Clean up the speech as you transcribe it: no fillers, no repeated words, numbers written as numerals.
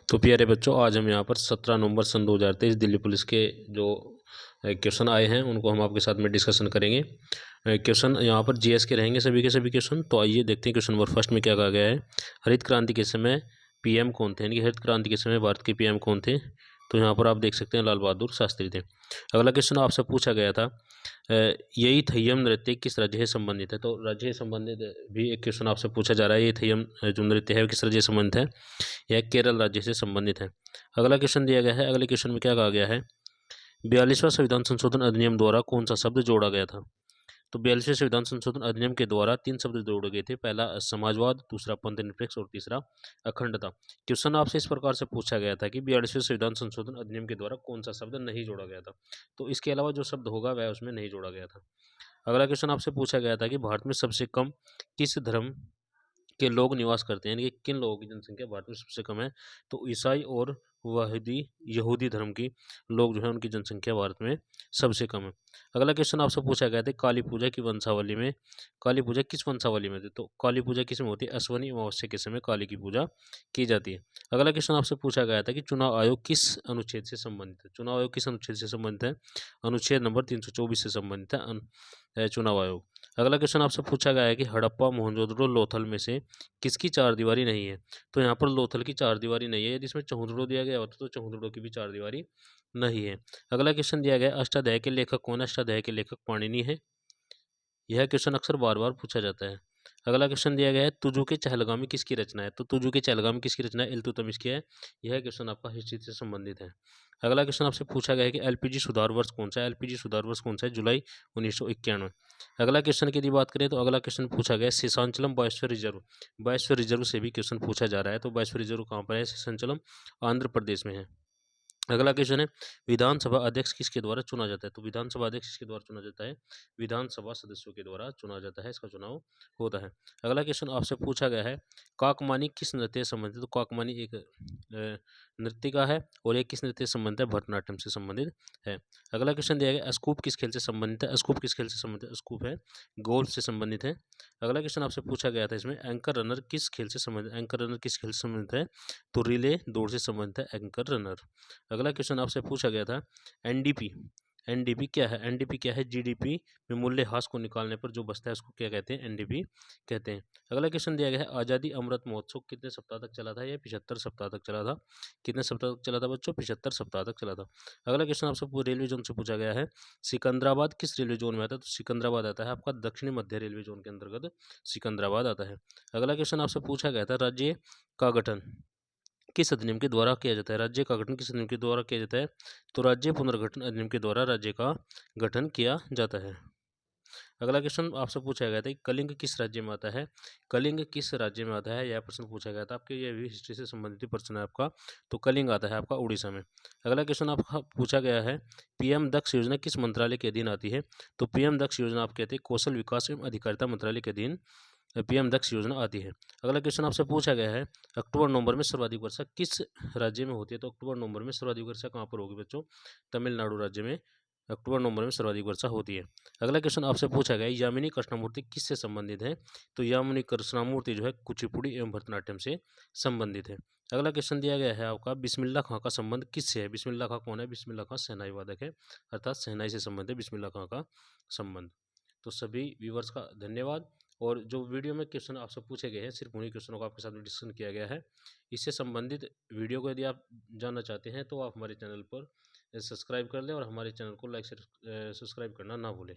तो प्यारे बच्चों, आज हम यहाँ पर 17 नवंबर सन 2023 दिल्ली पुलिस के जो क्वेश्चन आए हैं उनको हम आपके साथ में डिस्कशन करेंगे। क्वेश्चन यहाँ पर जीएस के रहेंगे सभी के सभी क्वेश्चन। तो आइए देखते हैं क्वेश्चन नंबर फर्स्ट में क्या कहा गया है। हरित क्रांति के समय पीएम कौन थे, यानी कि हरित क्रांति के समय भारत के पीएम कौन थे। तो यहाँ पर आप देख सकते हैं लाल बहादुर शास्त्री थे। अगला क्वेश्चन आपसे पूछा गया था, यही थय्यम नृत्य किस राज्य से संबंधित है। तो राज्य से संबंधित भी एक क्वेश्चन आपसे पूछा जा रहा है। ये थय्यम जो नृत्य है वो किस राज्य से संबंधित है, यह केरल राज्य से संबंधित है। अगला क्वेश्चन दिया गया है। अगले क्वेश्चन में क्या कहा गया है, 42वां संविधान संशोधन अधिनियम द्वारा कौन सा शब्द जोड़ा गया था। तो 42वें संविधान संशोधन अधिनियम के द्वारा 3 शब्द जोड़े गए थे। पहला समाजवाद, दूसरा पंथनिरपेक्ष और तीसरा अखंडता। क्वेश्चन आपसे इस प्रकार से पूछा गया था कि 42वें संविधान संशोधन अधिनियम के द्वारा कौन सा शब्द नहीं जोड़ा गया था। तो इसके अलावा जो शब्द होगा वह उसमें नहीं जोड़ा गया था। अगला क्वेश्चन आपसे पूछा गया था कि भारत में सबसे कम किस धर्म के लोग निवास करते हैं, यानी कि किन लोगों की जनसंख्या भारत में सबसे कम है। तो ईसाई और वहदी यहूदी धर्म की लोग जो है उनकी जनसंख्या भारत में सबसे कम है। अगला क्वेश्चन आपसे पूछा गया था काली पूजा की वंशावली में, काली पूजा किस वंशावली में थी। तो काली पूजा किस में होती है, अश्वनी अमावस्या के समय काली की पूजा की जाती है। अगला क्वेश्चन आपसे पूछा गया था कि चुनाव आयोग किस अनुच्छेद से संबंधित है। चुनाव आयोग किस अनुच्छेद से संबंधित है, अनुच्छेद नंबर 324 से संबंधित है चुनाव आयोग। अगला क्वेश्चन आपसे पूछा गया है कि हड़प्पा, मोहनजोदड़ो, लोथल में से किसकी चार दीवारी नहीं है। तो यहाँ पर लोथल की चार दीवारी नहीं है। यदि इसमें चौहदड़ो दिया गया होता तो चौहदड़ो की भी चार दीवारी नहीं है। अगला क्वेश्चन दिया गया अष्टाध्याय के लेखक कौन है। अष्टाध्याय के लेखक पाणिनि है। यह क्वेश्चन अक्सर बार बार पूछा जाता है। अगला क्वेश्चन दिया गया है तुजु के चहलगामी किसकी रचना है। तो तुजु के चहलगामी किसकी रचना है, इल्तुतमिश की है। यह क्वेश्चन आपका हिस्ट्री से संबंधित है। अगला क्वेश्चन आपसे पूछा गया है कि एलपीजी सुधार वर्ष कौन सा है। एलपीजी सुधार वर्ष कौन सा है, जुलाई 1991। अगला क्वेश्चन की यदि बात करें तो अगला क्वेश्चन पूछा गया है शेषांचलम बायोस्फीयर रिजर्व। बायोस्फीयर रिजर्व से भी क्वेश्चन पूछा जा रहा है। तो बायोस्फीयर रिजर्व कहाँ पर है, शेषांचलम आंध्र प्रदेश में है। अगला क्वेश्चन है विधानसभा अध्यक्ष किसके द्वारा चुना जाता है। तो विधानसभा अध्यक्ष किसके द्वारा चुना जाता है, विधानसभा सदस्यों के द्वारा चुना जाता है, इसका चुनाव होता है। अगला क्वेश्चन आपसे पूछा गया है काकमानी किस नृत्य से संबंधित है। तो काकमानी एक नृत्य का है और एक किस नृत्य से संबंधित है, भरतनाट्यम से संबंधित है। अगला क्वेश्चन दिया गया स्कूप किस खेल से संबंधित है। स्कूप किस खेल से संबंधित है, स्कूप है गोल्फ से संबंधित है। अगला क्वेश्चन आपसे पूछा गया था इसमें एंकर रनर किस खेल से संबंधित है। एंकर रनर किस खेल से संबंधित है, तो रिले दौड़ से संबंधित है एंकर रनर। अगला क्वेश्चन आपसे पूछा गया था एनडीपी। एनडीपी क्या है, एनडीपी क्या है, जीडीपी में मूल्य ह्रास को निकालने पर जो बचता है उसको क्या कहते हैं, एनडीपी कहते हैं। अगला क्वेश्चन दिया गया है आज़ादी अमृत महोत्सव कितने सप्ताह तक चला था, यह 75 सप्ताह तक चला था। कितने सप्ताह तक चला था बच्चों, 75 सप्ताह तक चला था। अगला क्वेश्चन आपसे रेलवे जोन से पूछा गया है सिकंदराबाद किस रेलवे जोन में आता है। तो सिकंदराबाद आता है आपका दक्षिणी मध्य रेलवे जोन के अंतर्गत सिकंदराबाद आता है। अगला क्वेश्चन आपसे पूछा गया था राज्य का गठन किस अधिनियम के द्वारा किया जाता है। राज्य का गठन किस अधिनियम के द्वारा किया जाता है, तो राज्य पुनर्गठन अधिनियम के द्वारा राज्य का गठन किया जाता है। अगला क्वेश्चन आपसे पूछा गया था कि कलिंग किस राज्य में आता है। कलिंग किस राज्य में आता है, यह प्रश्न पूछा गया था आपके, यह भी हिस्ट्री से संबंधित प्रश्न है आपका। तो कलिंग आता है आपका उड़ीसा में। अगला क्वेश्चन आपका पूछा गया है पीएम दक्ष योजना किस मंत्रालय के अधीन आती है। तो पीएम दक्ष योजना आप कहते हैं कौशल विकास एवं अधिकारिता मंत्रालय के अधीन पीएम दक्ष योजना आती है। अगला क्वेश्चन आपसे पूछा गया है अक्टूबर नवंबर में सर्वाधिक वर्षा किस राज्य में होती है। तो अक्टूबर नवंबर में सर्वाधिक वर्षा कहाँ पर होगी बच्चों, तमिलनाडु राज्य में अक्टूबर नवंबर में सर्वाधिक वर्षा होती है। अगला क्वेश्चन आपसे पूछा गया यामिनी कृष्णमूर्ति किससे संबंधित है। तो यामिनी कृष्णमूर्ति जो है कुचिपुड़ी एवं भरतनाट्यम से संबंधित है। अगला क्वेश्चन दिया गया है आपका बिस्मिल्लाह खां का संबंध किससे है। बिस्मिल्लाह खां कौन है, बिस्मिल्लाह खां शहनाई वादक है, अर्थात शहनाई से संबंधित है बिस्मिल्लाह खां का संबंध। तो सभी व्यूवर्स का धन्यवाद। और जो वीडियो में क्वेश्चन आपसे पूछे गए हैं सिर्फ उन्हीं क्वेश्चनों का आपके साथ डिस्कशन किया गया है। इससे संबंधित वीडियो को यदि आप जानना चाहते हैं तो आप हमारे चैनल पर सब्सक्राइब कर लें और हमारे चैनल को लाइक से सब्सक्राइब करना ना भूलें।